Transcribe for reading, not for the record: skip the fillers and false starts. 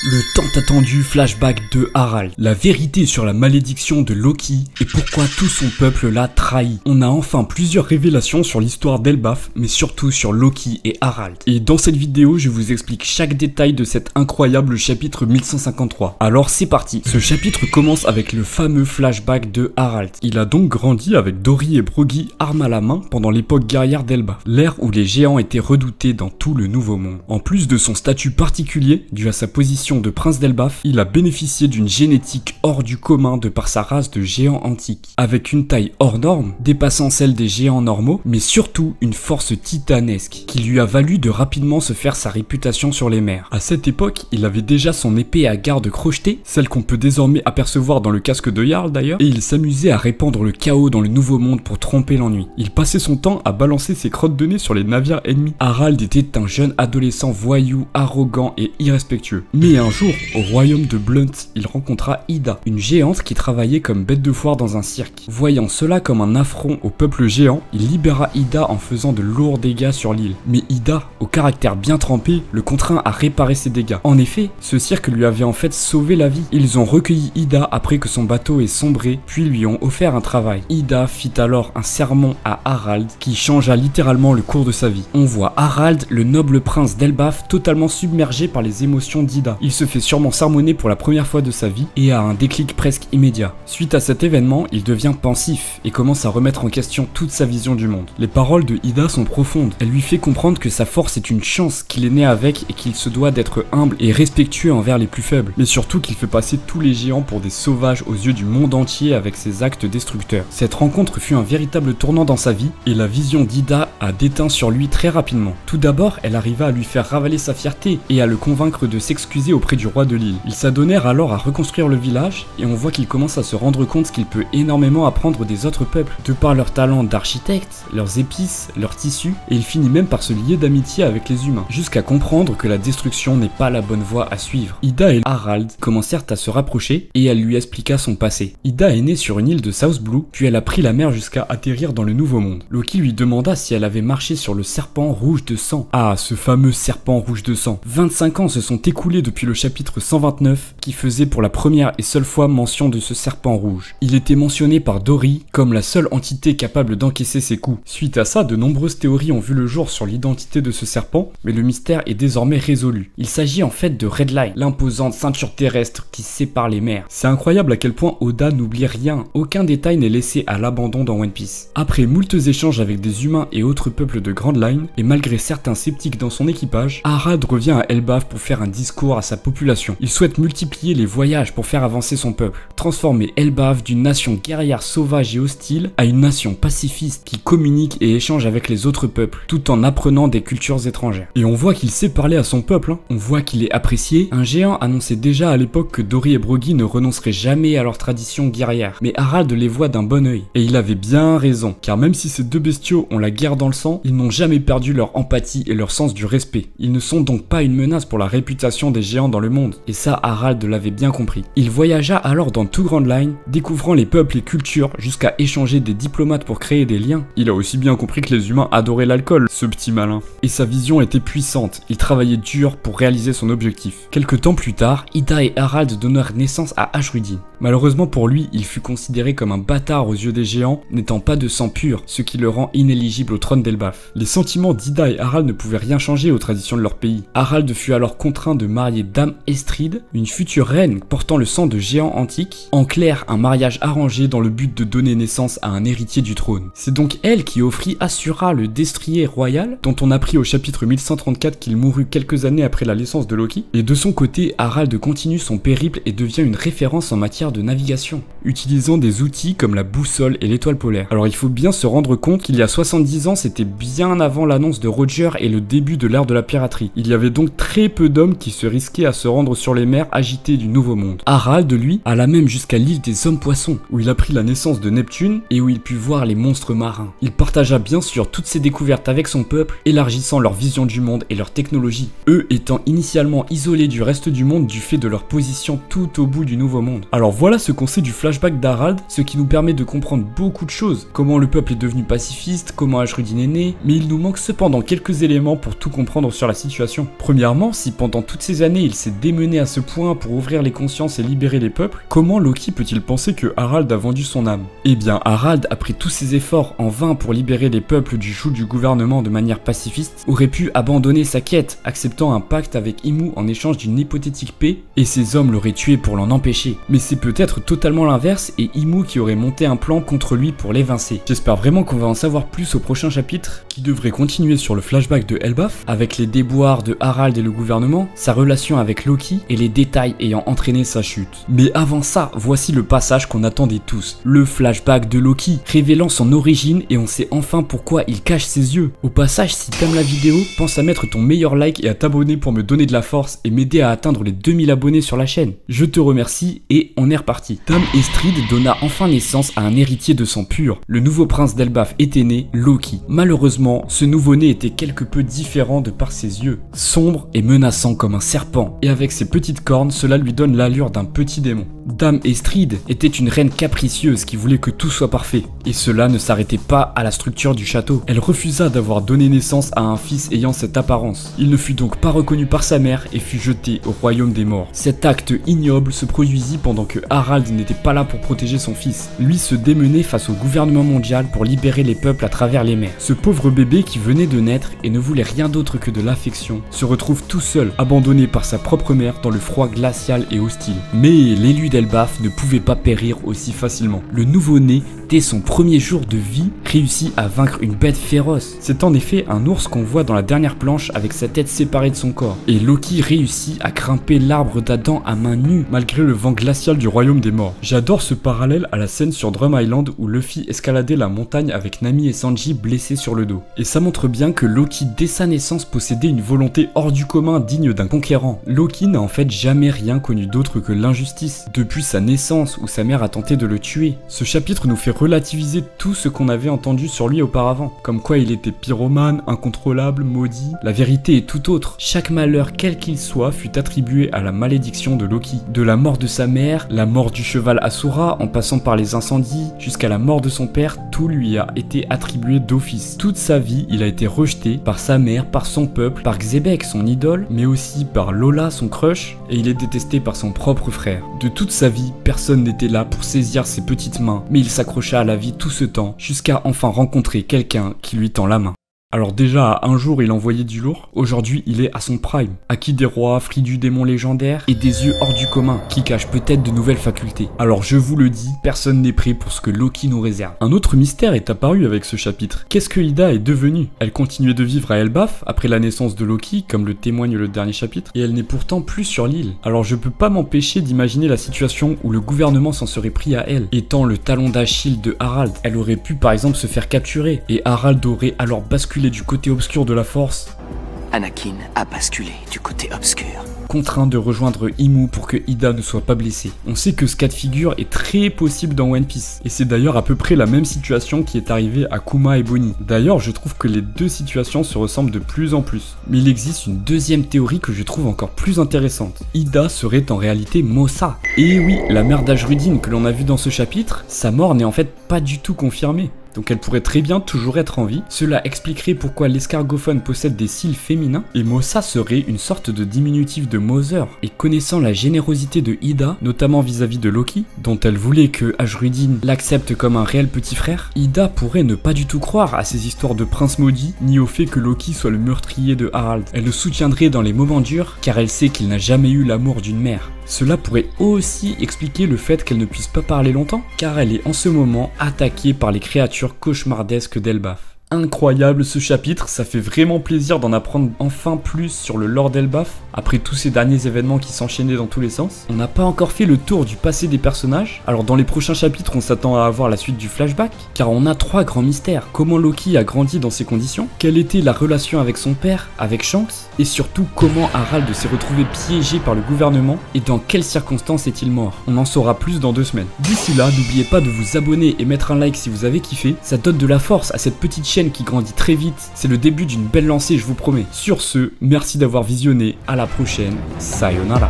Le tant attendu flashback de Harald. La vérité sur la malédiction de Loki et pourquoi tout son peuple l'a trahi. On a enfin plusieurs révélations sur l'histoire d'Elbaf, mais surtout sur Loki et Harald. Et dans cette vidéo, je vous explique chaque détail de cet incroyable chapitre 1153. Alors c'est parti. Ce chapitre commence avec le fameux flashback de Harald. Il a donc grandi avec Dori et Broggy armes à la main pendant l'époque guerrière d'Elbaf, l'ère où les géants étaient redoutés dans tout le Nouveau Monde. En plus de son statut particulier, dû à sa position de prince d'Elbaf, il a bénéficié d'une génétique hors du commun de par sa race de géants antiques, avec une taille hors norme, dépassant celle des géants normaux, mais surtout une force titanesque, qui lui a valu de rapidement se faire sa réputation sur les mers. À cette époque, il avait déjà son épée à garde crochetée, celle qu'on peut désormais apercevoir dans le casque de Jarl d'ailleurs, et il s'amusait à répandre le chaos dans le Nouveau Monde pour tromper l'ennui. Il passait son temps à balancer ses crottes de nez sur les navires ennemis. Harald était un jeune adolescent voyou, arrogant et irrespectueux. Mais un jour, au royaume de Blunt, il rencontra Ida, une géante qui travaillait comme bête de foire dans un cirque. Voyant cela comme un affront au peuple géant, il libéra Ida en faisant de lourds dégâts sur l'île. Mais Ida, au caractère bien trempé, le contraint à réparer ses dégâts. En effet, ce cirque lui avait en fait sauvé la vie. Ils ont recueilli Ida après que son bateau ait sombré, puis lui ont offert un travail. Ida fit alors un sermon à Harald qui changea littéralement le cours de sa vie. On voit Harald, le noble prince d'Elbaf, totalement submergé par les émotions d'Ida. Il se fait sûrement sermonner pour la première fois de sa vie et a un déclic presque immédiat. Suite à cet événement, il devient pensif et commence à remettre en question toute sa vision du monde. Les paroles de Ida sont profondes. Elle lui fait comprendre que sa force est une chance qu'il est né avec et qu'il se doit d'être humble et respectueux envers les plus faibles. Mais surtout qu'il fait passer tous les géants pour des sauvages aux yeux du monde entier avec ses actes destructeurs. Cette rencontre fut un véritable tournant dans sa vie et la vision d'Ida a déteint sur lui très rapidement. Tout d'abord, elle arriva à lui faire ravaler sa fierté et à le convaincre de s'excuser auprès du roi de l'île. Ils s'adonnèrent alors à reconstruire le village et on voit qu'il commence à se rendre compte qu'il peut énormément apprendre des autres peuples, de par leur talent d'architecte, leurs épices, leurs tissus, et il finit même par se lier d'amitié avec les humains, jusqu'à comprendre que la destruction n'est pas la bonne voie à suivre. Ida et Harald commencèrent à se rapprocher et elle lui expliqua son passé. Ida est née sur une île de South Blue, puis elle a pris la mer jusqu'à atterrir dans le Nouveau Monde. Loki lui demanda si elle avait marché sur le serpent rouge de sang. Ah, ce fameux serpent rouge de sang. 25 ans se sont écoulés depuis le chapitre 129 qui faisait pour la première et seule fois mention de ce serpent rouge. Il était mentionné par Dori comme la seule entité capable d'encaisser ses coups. Suite à ça, de nombreuses théories ont vu le jour sur l'identité de ce serpent, mais le mystère est désormais résolu. Il s'agit en fait de Redline, l'imposante ceinture terrestre qui sépare les mers. C'est incroyable à quel point Oda n'oublie rien, aucun détail n'est laissé à l'abandon dans One Piece. Après moultes échanges avec des humains et autres peuples de Grand Line, et malgré certains sceptiques dans son équipage, Harald revient à Elbaf pour faire un discours à sa population. Il souhaite multiplier les voyages pour faire avancer son peuple, transformer Elbaf d'une nation guerrière sauvage et hostile à une nation pacifiste qui communique et échange avec les autres peuples, tout en apprenant des cultures étrangères. Et on voit qu'il sait parler à son peuple, on voit qu'il est apprécié. Un géant annonçait déjà à l'époque que Dori et Broggy ne renonceraient jamais à leur tradition guerrière, mais Harald les voit d'un bon œil. Et il avait bien raison, car même si ces deux bestiaux ont la guerre dans le sang, ils n'ont jamais perdu leur empathie et leur sens du respect. Ils ne sont donc pas une menace pour la réputation des géants dans le monde, et ça Harald l'avait bien compris. Il voyagea alors dans tout Grand Line, découvrant les peuples et cultures jusqu'à échanger des diplomates pour créer des liens. Il a aussi bien compris que les humains adoraient l'alcool, ce petit malin. Et sa vision était puissante, il travaillait dur pour réaliser son objectif. Quelque temps plus tard, Ida et Harald donnèrent naissance à Ashrudin. Malheureusement pour lui, il fut considéré comme un bâtard aux yeux des géants, n'étant pas de sang pur, ce qui le rend inéligible au trône d'Elbaf. Les sentiments d'Ida et Harald ne pouvaient rien changer aux traditions de leur pays. Harald fut alors contraint de marier Dame Estrid, une future reine portant le sang de géants antiques, en clair un mariage arrangé dans le but de donner naissance à un héritier du trône. C'est donc elle qui offrit Asura, le destrier royal, dont on apprit au chapitre 1134 qu'il mourut quelques années après la naissance de Loki. Et de son côté, Harald continue son périple et devient une référence en matière de navigation, utilisant des outils comme la boussole et l'étoile polaire. Alors il faut bien se rendre compte qu'il y a 70 ans, c'était bien avant l'annonce de Roger et le début de l'ère de la piraterie. Il y avait donc très peu d'hommes qui se risquaient à se rendre sur les mers agitées du Nouveau Monde. Harald, lui, alla même jusqu'à l'île des Hommes-Poissons, où il apprit la naissance de Neptune et où il put voir les monstres marins. Il partagea bien sûr toutes ses découvertes avec son peuple, élargissant leur vision du monde et leur technologie, eux étant initialement isolés du reste du monde du fait de leur position tout au bout du Nouveau Monde. Alors voilà ce qu'on sait du flashback d'Harald, ce qui nous permet de comprendre beaucoup de choses, comment le peuple est devenu pacifiste, comment Ashrudin est né, mais il nous manque cependant quelques éléments pour tout comprendre sur la situation. Premièrement, si pendant toutes ces années il il s'est démené à ce point pour ouvrir les consciences et libérer les peuples, comment Loki peut-il penser que Harald a vendu son âme? Eh bien, Harald, après tous ses efforts en vain pour libérer les peuples du joug du gouvernement de manière pacifiste, aurait pu abandonner sa quête, acceptant un pacte avec Imu en échange d'une hypothétique paix, et ses hommes l'auraient tué pour l'en empêcher. Mais c'est peut-être totalement l'inverse et Imu qui aurait monté un plan contre lui pour l'évincer. J'espère vraiment qu'on va en savoir plus au prochain chapitre, qui devrait continuer sur le flashback de Elbaf, avec les déboires de Harald et le gouvernement, sa relation avec Loki et les détails ayant entraîné sa chute. Mais avant ça, voici le passage qu'on attendait tous, le flashback de Loki, révélant son origine et on sait enfin pourquoi il cache ses yeux. Au passage, si t'aimes la vidéo, pense à mettre ton meilleur like et à t'abonner pour me donner de la force et m'aider à atteindre les 2000 abonnés sur la chaîne. Je te remercie et on est reparti. Dame Estrid donna enfin naissance à un héritier de sang pur. Le nouveau prince d'Elbaf était né, Loki. Malheureusement, ce nouveau-né était quelque peu différent de par ses yeux. Sombre et menaçant comme un serpent. Et avec ses petites cornes, cela lui donne l'allure d'un petit démon. Dame Estrid était une reine capricieuse qui voulait que tout soit parfait. Et cela ne s'arrêtait pas à la structure du château. Elle refusa d'avoir donné naissance à un fils ayant cette apparence. Il ne fut donc pas reconnu par sa mère et fut jeté au royaume des morts. Cet acte ignoble se produisit pendant que Harald n'était pas là pour protéger son fils. Lui se démenait face au gouvernement mondial pour libérer les peuples à travers les mers. Ce pauvre bébé qui venait de naître et ne voulait rien d'autre que de l'affection se retrouve tout seul, abandonné par sa propre mère dans le froid glacial et hostile. Mais l'élu d'Elbaf ne pouvait pas périr aussi facilement. Le nouveau-né, dès son premier jour de vie, réussit à vaincre une bête féroce. C'est en effet un ours qu'on voit dans la dernière planche avec sa tête séparée de son corps. Et Loki réussit à grimper l'arbre d'Adam à main nue malgré le vent glacial du royaume des morts. J'adore ce parallèle à la scène sur Drum Island où Luffy escaladait la montagne avec Nami et Sanji blessés sur le dos. Et ça montre bien que Loki dès sa naissance possédait une volonté hors du commun digne d'un conquérant. Loki n'a en fait jamais rien connu d'autre que l'injustice, depuis sa naissance où sa mère a tenté de le tuer. Ce chapitre nous fait relativiser tout ce qu'on avait entendu sur lui auparavant, comme quoi il était pyromane, incontrôlable, maudit. La vérité est tout autre. Chaque malheur, quel qu'il soit, fut attribué à la malédiction de Loki. De la mort de sa mère, la mort du cheval Asura, en passant par les incendies, jusqu'à la mort de son père, tout lui a été attribué d'office. Toute sa vie, il a été rejeté par sa mère, par son peuple, par Xebec, son idole, mais aussi par Lola, son crush, et il est détesté par son propre frère. De toute sa vie, personne n'était là pour saisir ses petites mains, mais il s'accrocha à la vie tout ce temps, jusqu'à enfin rencontrer quelqu'un qui lui tend la main. Alors déjà, un jour il envoyait du lourd, aujourd'hui il est à son prime, acquis des rois, fruit du démon légendaire et des yeux hors du commun, qui cachent peut-être de nouvelles facultés. Alors je vous le dis, personne n'est prêt pour ce que Loki nous réserve. Un autre mystère est apparu avec ce chapitre. Qu'est-ce que Ida est devenue? Elle continuait de vivre à Elbaf, après la naissance de Loki, comme le témoigne le dernier chapitre, et elle n'est pourtant plus sur l'île. Alors je peux pas m'empêcher d'imaginer la situation où le gouvernement s'en serait pris à elle. Étant le talon d'Achille de Harald, elle aurait pu par exemple se faire capturer, et Harald aurait alors basculé du côté obscur de la force. Anakin a basculé du côté obscur. Contraint de rejoindre Imu pour que Ida ne soit pas blessée. On sait que ce cas de figure est très possible dans One Piece. Et c'est d'ailleurs à peu près la même situation qui est arrivée à Kuma et Bonnie. D'ailleurs, je trouve que les deux situations se ressemblent de plus en plus. Mais il existe une deuxième théorie que je trouve encore plus intéressante. Ida serait en réalité Mossa. Et oui, la mère d'Ajrudin que l'on a vue dans ce chapitre, sa mort n'est en fait pas du tout confirmée. Donc elle pourrait très bien toujours être en vie. Cela expliquerait pourquoi l'escargophone possède des cils féminins. Et Mossa serait une sorte de diminutif de Mother. Et connaissant la générosité de Ida, notamment vis-à-vis de Loki, dont elle voulait que Ajrudin l'accepte comme un réel petit frère, Ida pourrait ne pas du tout croire à ces histoires de prince maudit, ni au fait que Loki soit le meurtrier de Harald. Elle le soutiendrait dans les moments durs, car elle sait qu'il n'a jamais eu l'amour d'une mère. Cela pourrait aussi expliquer le fait qu'elle ne puisse pas parler longtemps, car elle est en ce moment attaquée par les créatures cauchemardesques d'Elbaf. Incroyable ce chapitre, ça fait vraiment plaisir d'en apprendre enfin plus sur le lore d'Elbaf, après tous ces derniers événements qui s'enchaînaient dans tous les sens. On n'a pas encore fait le tour du passé des personnages, alors dans les prochains chapitres on s'attend à avoir la suite du flashback, car on a 3 grands mystères. Comment Loki a grandi dans ces conditions, quelle était la relation avec son père, avec Shanks, et surtout comment Harald s'est retrouvé piégé par le gouvernement, et dans quelles circonstances est-il mort. On en saura plus dans 2 semaines. D'ici là, n'oubliez pas de vous abonner et mettre un like si vous avez kiffé, ça donne de la force à cette petite chaîne qui grandit très vite, c'est le début d'une belle lancée je vous promets. Sur ce, merci d'avoir visionné, à la prochaine, sayonara.